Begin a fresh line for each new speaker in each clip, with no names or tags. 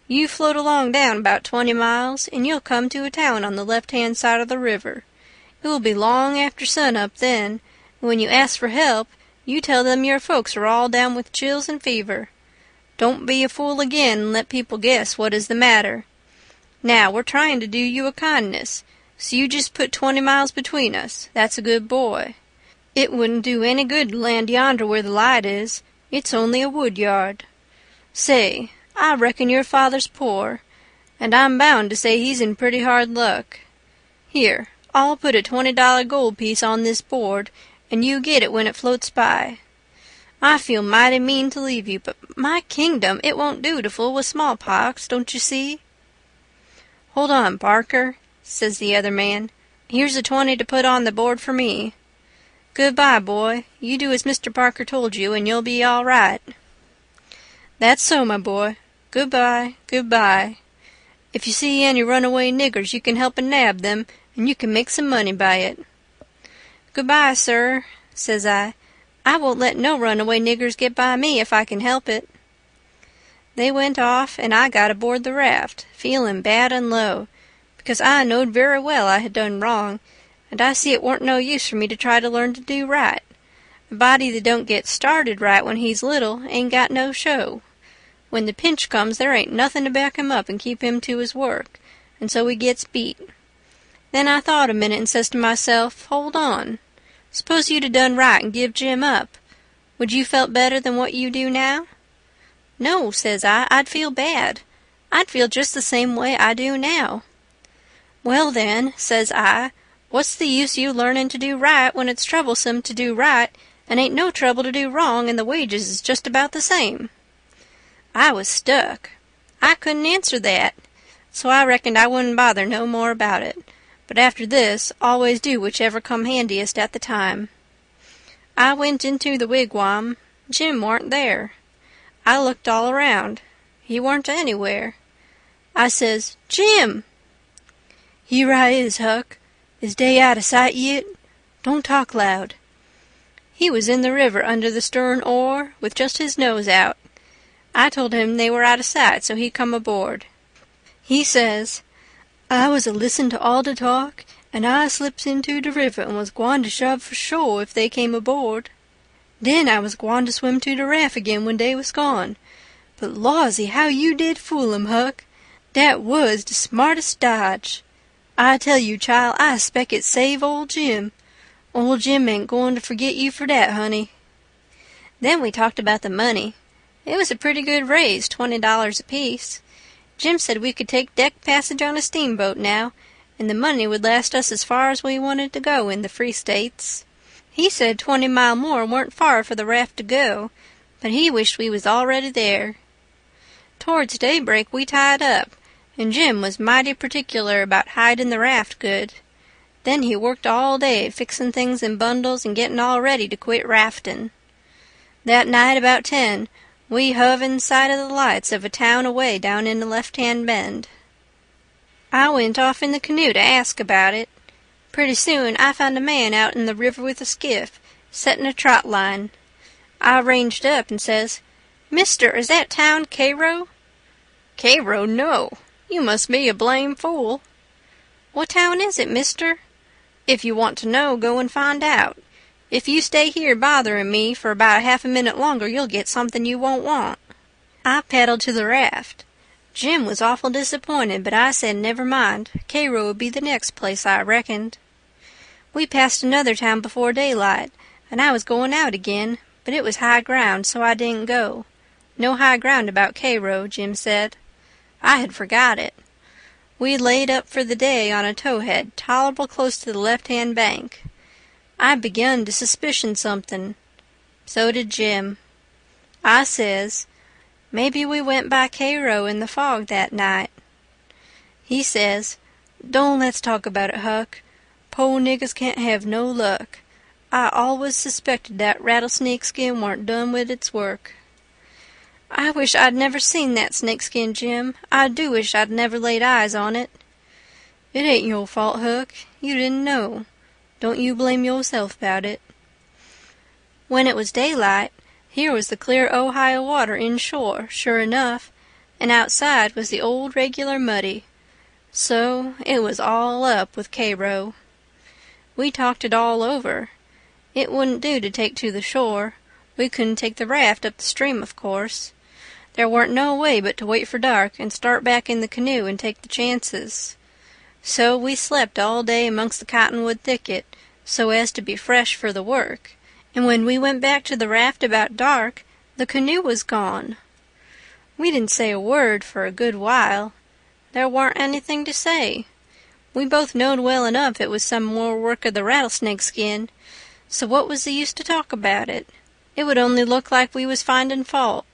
You float along down about 20 miles, and you'll come to a town on the left-hand side of the river. It will be long after sun-up then, and when you ask for help, you tell them your folks are all down with chills and fever. Don't be a fool again and let people guess what is the matter. Now, we're trying to do you a kindness, so you just put 20 miles between us. That's a good boy. It wouldn't do any good to land yonder where the light is. It's only a wood yard. Say, I reckon your father's poor, and I'm bound to say he's in pretty hard luck. Here, I'll put a $20 gold piece on this board, and you get it when it floats by. I feel mighty mean to leave you, but my kingdom, it won't do to fool with smallpox, don't you see? Hold on, Parker, says the other man. Here's a 20 to put on the board for me. Good-bye, boy. You do as Mr. Parker told you, and you'll be all right. That's so, my boy. Good-bye, good-bye. If you see any runaway niggers, you can help and nab them, and you can make some money by it. Good-bye, sir, says I. I won't let no runaway niggers get by me if I can help it. They went off, and I got aboard the raft, feeling bad and low, because I knowed very well I had done wrong, and I see it warn't no use for me to try to learn to do right. A body that don't get started right when he's little ain't got no show. When the pinch comes, there ain't nothing to back him up and keep him to his work, and so he gets beat. Then I thought a minute and says to myself, hold on. Suppose you'd 'a done right and give Jim up. Would you felt better than what you do now? No, says I, I'd feel bad. I'd feel just the same way I do now. Well then, says I, what's the use you learning to do right when it's troublesome to do right and ain't no trouble to do wrong and the wages is just about the same? I was stuck. I couldn't answer that, so I reckoned I wouldn't bother no more about it. But after this, always do whichever come handiest at the time. I went into the wigwam. Jim warn't there. I looked all around. He warn't anywhere. I says, Jim! Here I is, Huck. Is day out of sight yit? Don't talk loud. He was in the river under the stern oar, with just his nose out. I told him they were out of sight, so he come aboard. He says, I was a-listen to all the talk, and I slips into the river and was gwine to shove for shore if they came aboard. Then I was gwine to swim to the raft again when they was gone. But lawsy, how you did fool 'em, Huck. That was the smartest dodge. I tell you, child, I expect it save old Jim. Old Jim ain't going to forget you for that, honey. Then we talked about the money. It was a pretty good raise, $20 apiece. Jim said we could take deck passage on a steamboat now, and the money would last us as far as we wanted to go in the Free States. He said 20 mile more weren't far for the raft to go, but he wished we was already there. Towards daybreak we tied up, and Jim was mighty particular about hiding the raft good. Then he worked all day at fixing things in bundles and getting all ready to quit rafting. That night about 10, we hove in sight of the lights of a town away down in the left-hand bend. I went off in the canoe to ask about it. Pretty soon I found a man out in the river with a skiff, setting a trot line. I ranged up and says, Mister, is that town Cairo? Cairo, no. You must be a blame fool. What town is it, mister? If you want to know, go and find out. If you stay here bothering me for about half a minute longer, you'll get something you won't want. I paddled to the raft. Jim was awful disappointed, but I said never mind. Cairo would be the next place, I reckoned. We passed another town before daylight, and I was going out again, but it was high ground, so I didn't go. No high ground about Cairo, Jim said. I had forgot it. We laid up for the day on a towhead, tolerable close to the left-hand bank. I begun to suspicion something. So did Jim. I says, maybe we went by Cairo in the fog that night. He says, don't let's talk about it, Huck. Po' niggers can't have no luck. I always suspected that rattlesnake skin warn't done with its work. I wish I'd never seen that snakeskin, Jim. I do wish I'd never laid eyes on it. It ain't your fault, Huck. You didn't know. Don't you blame yourself about it. When it was daylight, here was the clear Ohio water inshore, sure enough, and outside was the old regular Muddy. So it was all up with Cairo. We talked it all over. It wouldn't do to take to the shore. We couldn't take the raft up the stream, of course. There warn't no way but to wait for dark and start back in the canoe and take the chances. So we slept all day amongst the cottonwood thicket, so as to be fresh for the work, and when we went back to the raft about dark, the canoe was gone. We didn't say a word for a good while. There warn't anything to say. We both knowed well enough it was some more work of the rattlesnake skin, so what was the use to talk about it? It would only look like we was finding fault,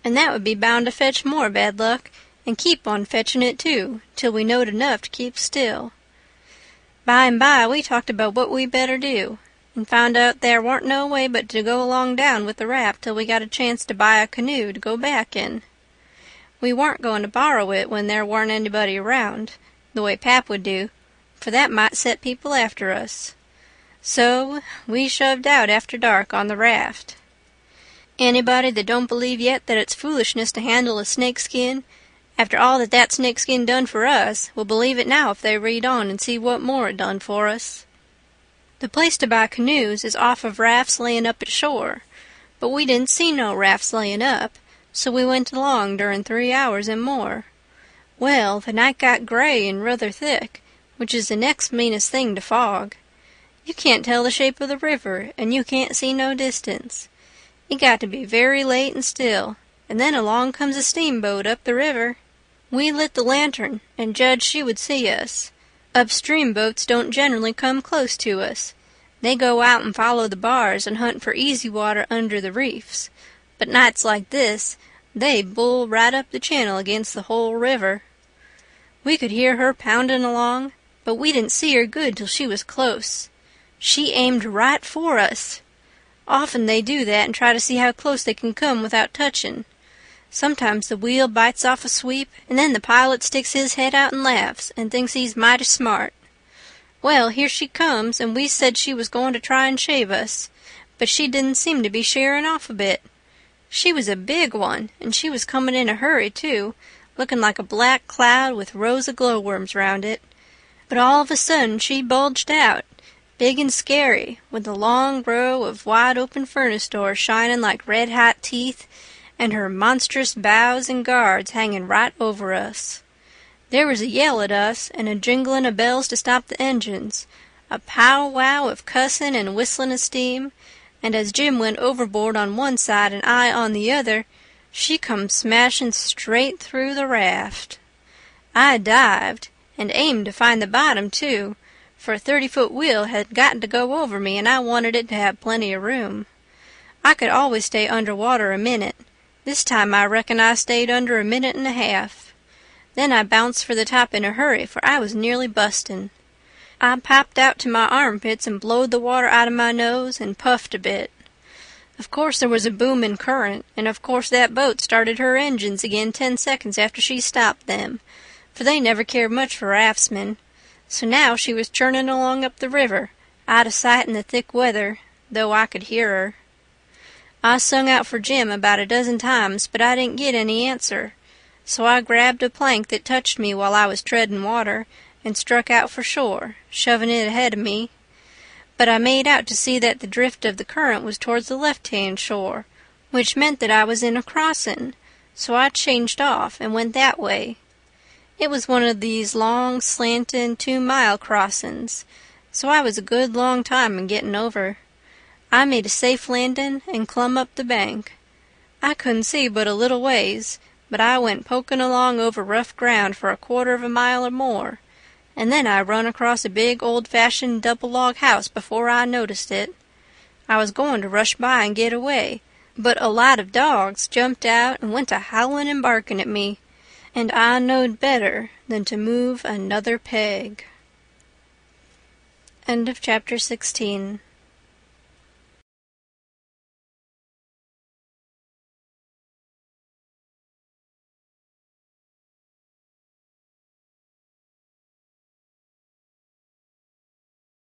and that would be bound to fetch more bad luck, and keep on fetching it too, till we knowed enough to keep still. By and by we talked about what we better do, and found out there warn't no way but to go along down with the raft till we got a chance to buy a canoe to go back in. We warn't going to borrow it when there warn't anybody around, the way Pap would do, for that might set people after us. So we shoved out after dark on the raft. Anybody that don't believe yet that it's foolishness to handle a snakeskin, after all that snakeskin done for us, will believe it now if they read on and see what more it done for us. The place to buy canoes is off of rafts laying up at shore, but we didn't see no rafts laying up, so we went along during 3 hours and more. Well, the night got gray and ruther thick, which is the next meanest thing to fog. You can't tell the shape of the river, and you can't see no distance. It got to be very late and still, and then along comes a steamboat up the river. We lit the lantern and judged she would see us. Upstream boats don't generally come close to us. They go out and follow the bars and hunt for easy water under the reefs. But nights like this, they bull right up the channel against the whole river. We could hear her pounding along, but we didn't see her good till she was close. She aimed right for us. Often they do that and try to see how close they can come without touching. Sometimes the wheel bites off a sweep, and then the pilot sticks his head out and laughs, and thinks he's mighty smart. Well, here she comes, and we said she was going to try and shave us, but she didn't seem to be shearing off a bit. She was a big one, and she was coming in a hurry, too, looking like a black cloud with rows of glowworms round it. But all of a sudden she bulged out, big and scary, with a long row of wide-open furnace doors shining like red-hot teeth, and her monstrous bows and guards hanging right over us. There was a yell at us, and a jingling of bells to stop the engines, a pow-wow of cussing and whistling of steam, and as Jim went overboard on one side and I on the other, she come smashing straight through the raft. I dived, and aimed to find the bottom, too, for a 30-foot wheel had got to go over me, and I wanted it to have plenty of room. I could always stay under water a minute. This time I reckon I stayed under a minute and a half. Then I bounced for the top in a hurry, for I was nearly bustin'. I popped out to my armpits and blowed the water out of my nose and puffed a bit. Of course there was a booming current, and of course that boat started her engines again 10 seconds after she stopped them, for they never cared much for raftsmen. So now she was churning along up the river, out of sight in the thick weather, though I could hear her. I sung out for Jim about a dozen times, but I didn't get any answer, so I grabbed a plank that touched me while I was treading water, and struck out for shore, shoving it ahead of me. But I made out to see that the drift of the current was towards the left-hand shore, which meant that I was in a crossing, so I changed off and went that way. It was one of these long, slanting 2-mile crossings, so I was a good long time in getting over. I made a safe landing and clumb up the bank. I couldn't see but a little ways, but I went poking along over rough ground for a 1/4 of a mile or more, and then I run across a big old-fashioned double-log house before I noticed it. I was going to rush by and get away, but a lot of dogs jumped out and went to howling and barking at me, and I knowed better than to move another peg. End of chapter 16.